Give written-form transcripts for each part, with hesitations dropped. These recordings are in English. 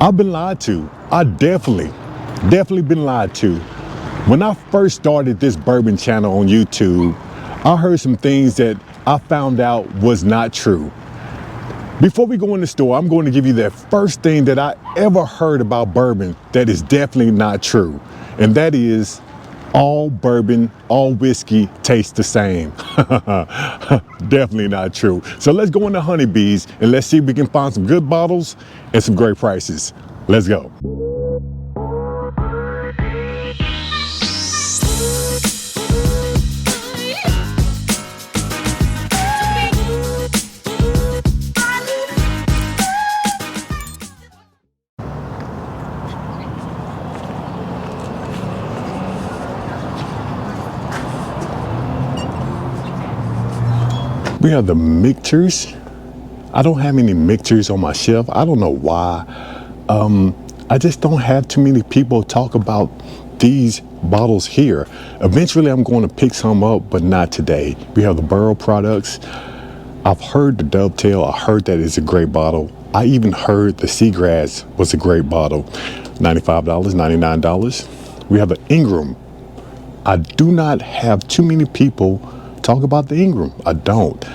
I've been lied to. I definitely been lied to. When I first started this bourbon channel on YouTube, I heard some things that I found out was not true. Before we go in the store, I'm going to give you the first thing that I ever heard about bourbon that is definitely not true. And that is all bourbon, all whiskey tastes the same. Definitely not true. So let's go into Honeybees and let's see if we can find some good bottles and some great prices. Let's go. We have the mixtures. I don't have any mixtures on my shelf. I don't know why. I just don't have too many people talk about these bottles here. Eventually I'm going to pick some up, but not today. We have the Burrow products. I've heard the Dovetail. I heard that it's a great bottle. I even heard the Seagrass was a great bottle. $95, $99. We have the Ingram. I do not have too many people talk about the Ingram. I don't.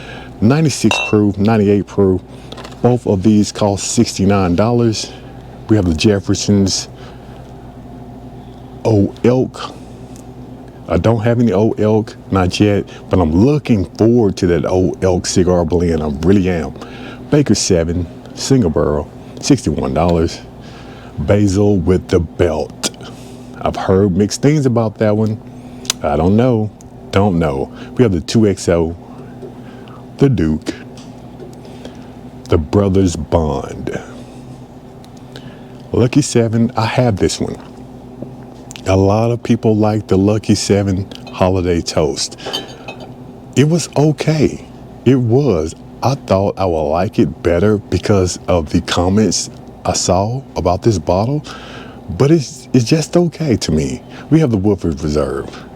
96 proof, 98 proof. Both of these cost $69. We have the Jefferson's Old Elk. I don't have any Old Elk, not yet, but I'm looking forward to that Old Elk cigar blend. I really am. Baker 7, single barrel, $61. Basil with the belt. I've heard mixed things about that one. I don't know. We have the 2XO, the Duke, the Brothers Bond. Lucky 7, I have this one. A lot of people like the Lucky 7 Holiday Toast. It was okay. It was. I thought I would like it better because of the comments I saw about this bottle, but it's just okay to me. We have the Woodford Reserve.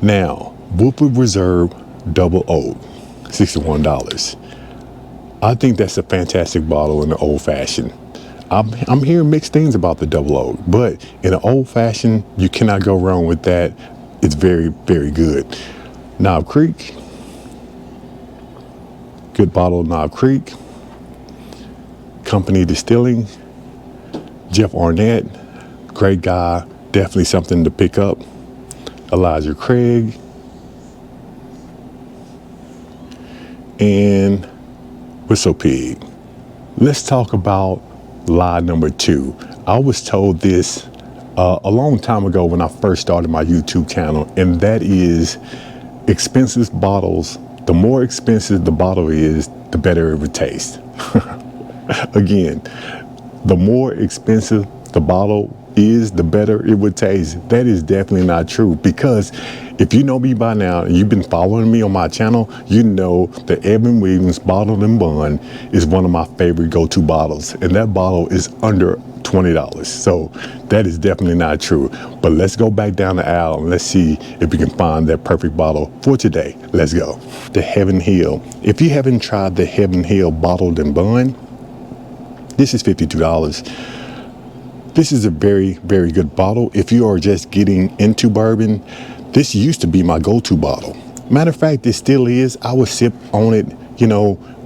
Now, Woodford Reserve Double Oak, $61. I think that's a fantastic bottle in the old fashioned. I'm hearing mixed things about the Double Oak, but in an old fashioned, you cannot go wrong with that. It's very, very good. Knob Creek, good bottle of Knob Creek. Company Distilling, Jeff Arnett, great guy, definitely something to pick up. Elijah Craig, and Whistle Pig. Let's talk about lie number 2. I was told this a long time ago when I first started my YouTube channel, and that is expensive bottles. The more expensive the bottle is, the better it would taste. Again, the more expensive the bottle is, the better it would taste. That is definitely not true, because if you know me by now and you've been following me on my channel, you know that Evan Williams Bottled and Bond is one of my favorite go-to bottles, and that bottle is under $20. So that is definitely not true. But let's go back down the aisle and let's see if we can find that perfect bottle for today. Let's go. The Heaven Hill. If you haven't tried the Heaven Hill Bottled and Bond, this is $52. This is a very, very good bottle. If you are just getting into bourbon, this used to be my go-to bottle. Matter of fact, it still is. I would sip on it,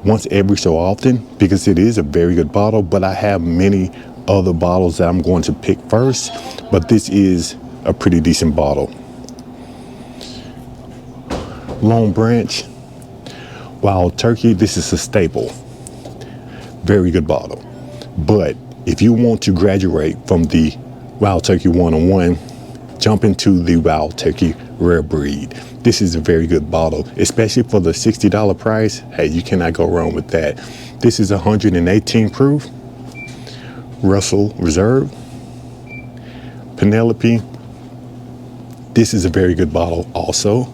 once every so often, because it is a very good bottle, but I have many other bottles that I'm going to pick first, but this is a pretty decent bottle. Long Branch, Wild Turkey, this is a staple. Very good bottle. But if you want to graduate from the Wild Turkey 101, jump into the Wild Turkey Rare Breed. This is a very good bottle, especially for the $60 price. Hey, you cannot go wrong with that. This is 118 proof. Russell Reserve. Penelope. This is a very good bottle also.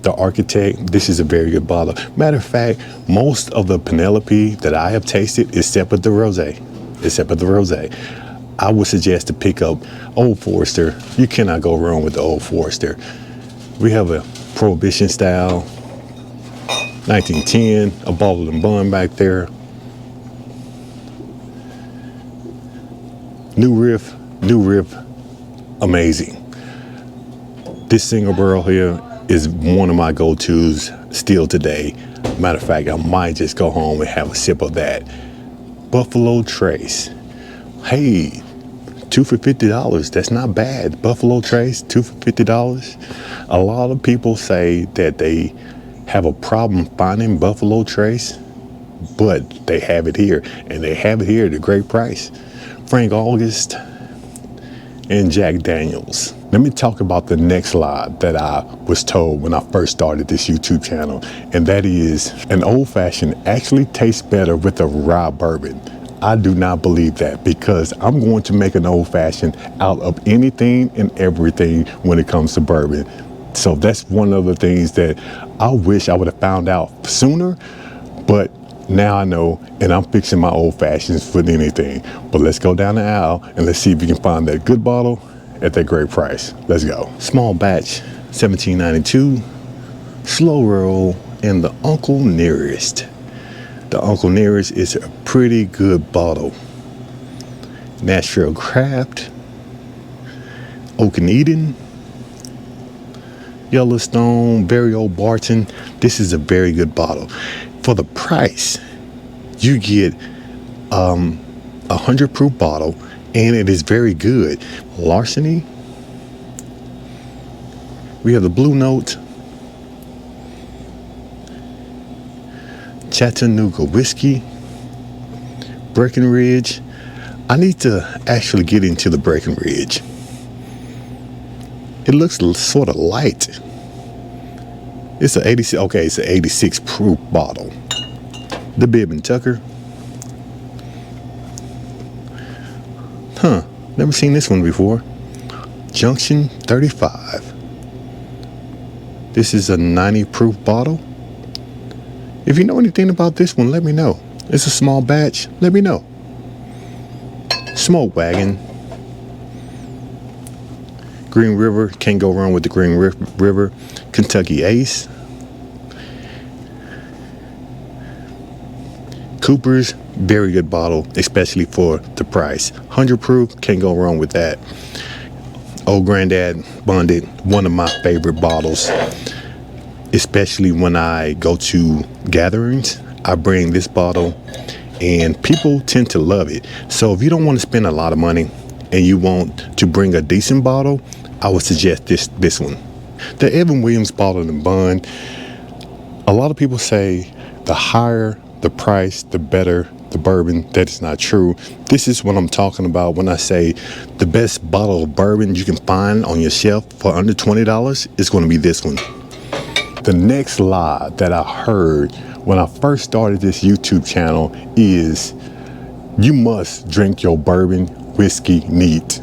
The Architect, this is a very good bottle. Matter of fact, most of the Penelope that I have tasted, except for the rosé, I would suggest to pick up Old Forester. You cannot go wrong with the Old Forester. We have a Prohibition style, 1910, a Bottled and Bond back there. New riff, amazing. This single barrel here is one of my go-tos still today. Matter of fact, I might just go home and have a sip of that. Buffalo Trace. Hey, 2 for $50. That's not bad. Buffalo Trace, 2 for $50. A lot of people say that they have a problem finding Buffalo Trace, but they have it here, and they have it here at a great price. Frank August and Jack Daniels. Let me talk about the next lie that I was told when I first started this YouTube channel, and that is an old fashioned actually tastes better with a rye bourbon. I do not believe that, because I'm going to make an old fashioned out of anything and everything when it comes to bourbon. So that's one of the things that I wish I would have found out sooner, but now I know, and I'm fixing my old fashions with anything. But let's go down the aisle and let's see if we can find that good bottle at that great price. Let's go. Small batch, $17.92, slow roll, and the Uncle Nearest. The Uncle Nearest is a pretty good bottle. Nashville Craft, Oak and Eden, Yellowstone, Very Old Barton. This is a very good bottle. For the price, you get a 100 proof bottle, and it is very good. Larceny. We have the Blue Note, Chattanooga Whiskey, Breckenridge. I need to actually get into the Breckenridge. It looks sort of light. It's an 86. Okay, it's an 86 proof bottle. The Bibb and Tucker. Never seen this one before. Junction 35. This is a 90 proof bottle. If you know anything about this one, let me know. It's a small batch. Let me know. Smoke Wagon. Green River. Can't go wrong with the Green River. Kentucky Ace. Cooper's, very good bottle, especially for the price. 100 proof, can't go wrong with that. Old Granddad Bonded, one of my favorite bottles, especially when I go to gatherings. I bring this bottle and people tend to love it. So if you don't want to spend a lot of money and you want to bring a decent bottle, I would suggest this one. The Evan Williams Bottled and Bond. A lot of people say the higher the price, the better the bourbon. That is not true. This is what I'm talking about when I say the best bottle of bourbon you can find on your shelf for under $20 is going to be this one. The next lie that I heard when I first started this YouTube channel is you must drink your bourbon whiskey neat.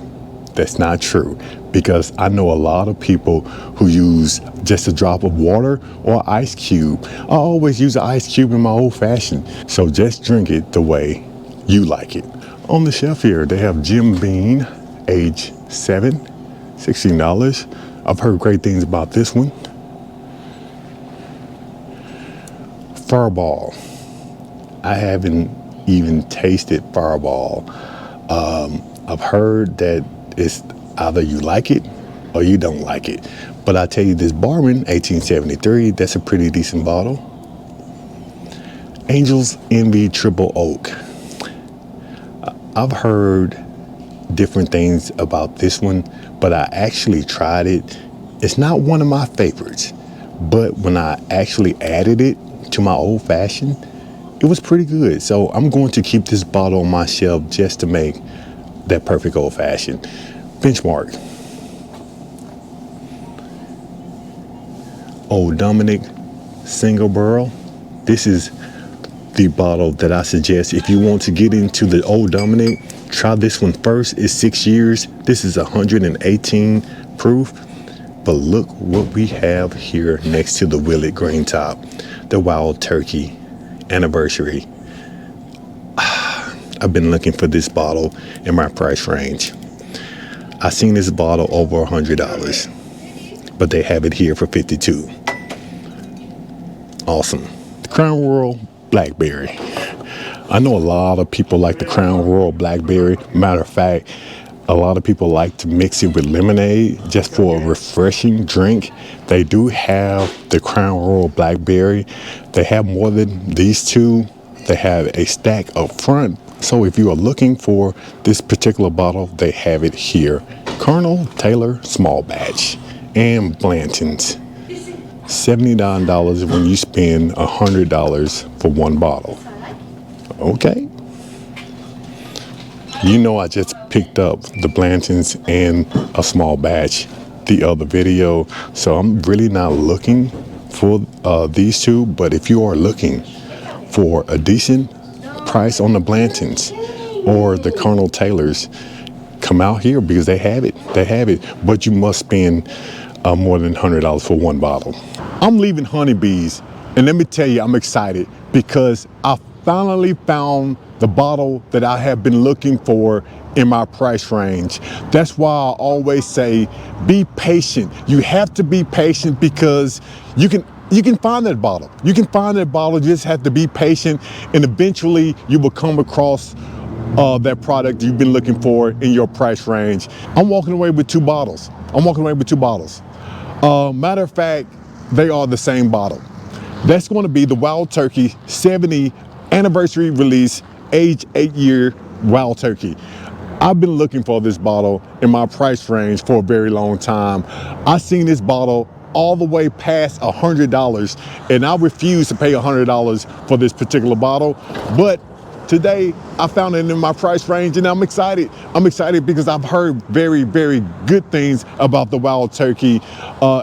That's not true, because I know a lot of people who use just a drop of water or ice cube. I always use an ice cube in my old fashioned. So just drink it the way you like it. On the shelf here, they have Jim Beam, age 7, $16. I've heard great things about this one. Fireball. I haven't even tasted Fireball. I've heard that it's either you like it or you don't like it. But I tell you, this Bourbon, 1873, that's a pretty decent bottle. Angel's Envy Triple Oak. I've heard different things about this one, but I actually tried it. It's not one of my favorites, but when I actually added it to my old fashioned, it was pretty good. So I'm going to keep this bottle on my shelf just to make that perfect old fashioned. Benchmark. Old Dominic Single Barrel. This is the bottle that I suggest if you want to get into the Old Dominic. Try this one first. It's 6 years. This is 118 proof. But look what we have here next to the Willet Green Top, the Wild Turkey Anniversary. I've been looking for this bottle in my price range. I seen this bottle over $100, but they have it here for $52. Awesome. The Crown Royal Blackberry. I know a lot of people like the Crown Royal Blackberry. Matter of fact, a lot of people like to mix it with lemonade just for a refreshing drink. They do have the Crown Royal Blackberry. They have more than these two. They have a stack up front. So if you are looking for this particular bottle, they have it here. Colonel Taylor Small Batch and Blanton's. $79 when you spend $100 for one bottle. Okay. You know, I just picked up the Blanton's and a small batch the other video, so I'm really not looking for these two. But if you are looking for a decent price on the Blanton's or the Colonel Taylors, come out here because they have it. They have it, but you must spend more than $100 for one bottle. I'm leaving Honeybees, and let me tell you, I'm excited because I finally found the bottle that I have been looking for in my price range. That's why I always say, be patient. You have to be patient because you can find that bottle. You can find that bottle. You just have to be patient, and eventually you will come across that product you've been looking for in your price range. I'm walking away with two bottles. Matter of fact, they are the same bottle. That's going to be the Wild Turkey 70 anniversary release, age 8-year Wild Turkey. I've been looking for this bottle in my price range for a very long time. I seen this bottle all the way past $100, and I refuse to pay $100 for this particular bottle. But today I found it in my price range, and I'm excited. I'm excited because I've heard very, very good things about the Wild Turkey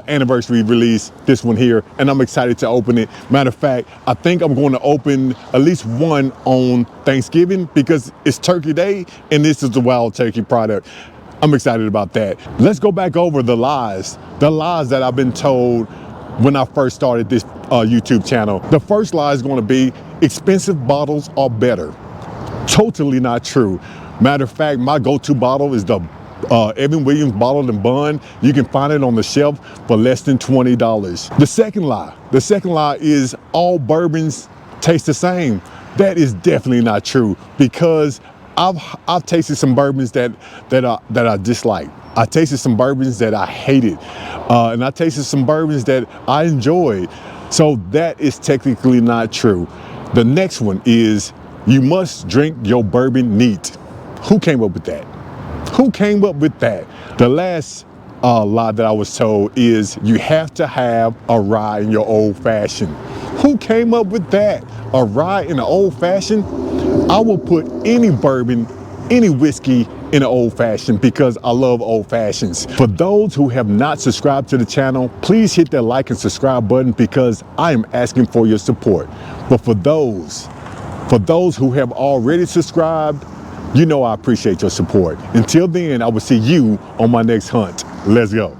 anniversary release, this one here, and I'm excited to open it. Matter of fact, I think I'm going to open at least one on Thanksgiving because it's Turkey Day, and this is the Wild Turkey product. I'm excited about that. Let's go back over the lies that I've been told when I first started this YouTube channel. The first lie is going to be expensive bottles are better. Totally not true. Matter of fact, my go-to bottle is the Evan Williams Bottled and Bond. You can find it on the shelf for less than $20. The second lie is all bourbons taste the same. That is definitely not true because I've tasted some bourbons that I dislike. I tasted some bourbons that I hated, and I tasted some bourbons that I enjoyed. So that is technically not true. The next one is you must drink your bourbon neat. Who came up with that? Who came up with that? The last lie that I was told is you have to have a rye in your old fashioned. Who came up with that? A rye in an old fashioned? I will put any bourbon, any whiskey in an old fashioned because I love old fashions. For those who have not subscribed to the channel, please hit that like and subscribe button because I am asking for your support. But for those who have already subscribed, you know I appreciate your support. Until then, I will see you on my next hunt. Let's go.